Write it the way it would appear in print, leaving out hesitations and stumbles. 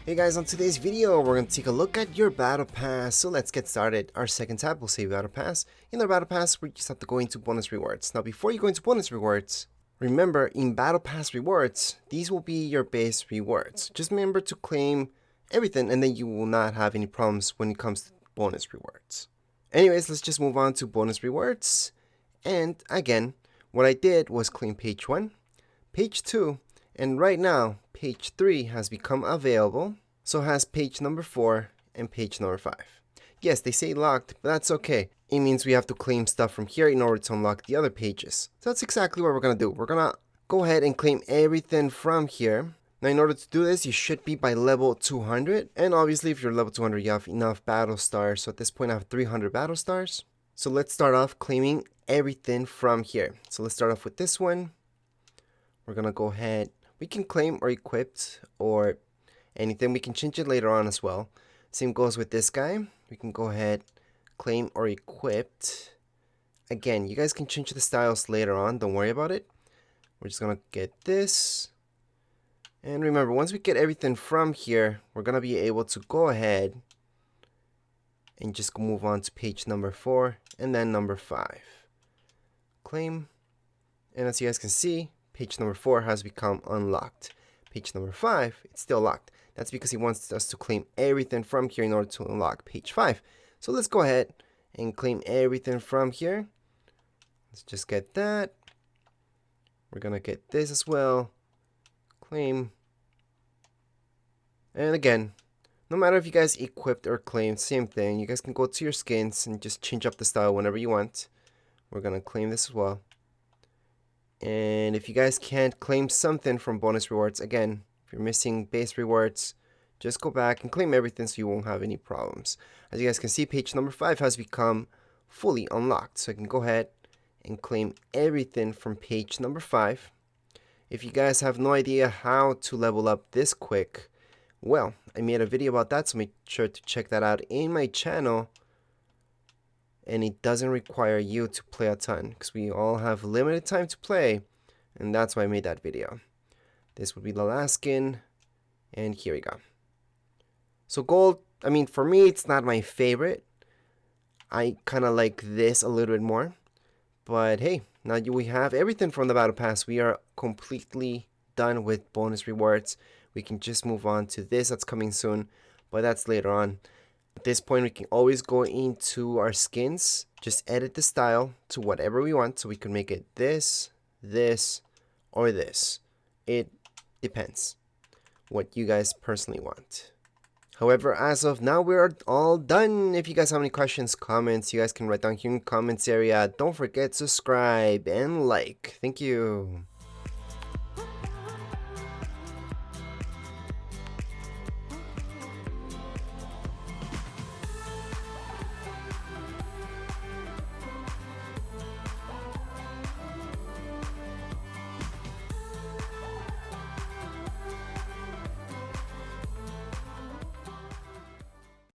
Hey guys, on today's video, we're going to take a look at your battle pass. So let's get started. Our second tab will say battle pass. In our battle pass, we just have to go into bonus rewards. Now, before you go into bonus rewards, remember in battle pass rewards, these will be your base rewards. Just remember to claim everything and then you will not have any problems when it comes to bonus rewards. Anyways, let's just move on to bonus rewards. And again, what I did was claim page 1, page 2, and right now, page 3 has become available, so has page number 4 and page number 5. Yes, they say locked, but that's okay. It means we have to claim stuff from here in order to unlock the other pages. So that's exactly what we're going to do. We're going to go ahead and claim everything from here. Now, in order to do this, you should be by level 200. And obviously, if you're level 200, you have enough battle stars. So at this point, I have 300 battle stars. So let's start off claiming everything from here. So let's start off with this one. We're going to go ahead. We can claim or equipped or anything. We can change it later on as well. Same goes with this guy. We can go ahead, claim or equipped. Again, you guys can change the styles later on. Don't worry about it. We're just going to get this. And remember, once we get everything from here, we're going to be able to go ahead and just move on to page number 4 and then number 5. Claim. And as you guys can see, page number 4 has become unlocked. Page number 5, it's still locked. That's because he wants us to claim everything from here in order to unlock page 5. So let's go ahead and claim everything from here. Let's just get that. We're going to get this as well. Claim. And again, no matter if you guys equipped or claimed, same thing. You guys can go to your skins and just change up the style whenever you want. We're going to claim this as well. And if you guys can't claim something from bonus rewards, again, if you're missing base rewards, just go back and claim everything so you won't have any problems. As you guys can see, page number 5 has become fully unlocked. So I can go ahead and claim everything from page number 5. If you guys have no idea how to level up this quick, well, I made a video about that, so make sure to check that out in my channel. And it doesn't require you to play a ton because we all have limited time to play, and that's why I made that video. This would be the last skin, and here we go. So gold, I mean, for me, it's not my favorite. I kind of like this a little bit more, but hey, now we have everything from the battle pass. We are completely done with bonus rewards. We can just move on to this that's coming soon, but that's later on. At this point, we can always go into our skins, just edit the style to whatever we want. So we can make it this, this, or this. It depends what you guys personally want. However, as of now, we're all done. If you guys have any questions, comments, you guys can write down here in the comments area. Don't forget to subscribe and like. Thank you.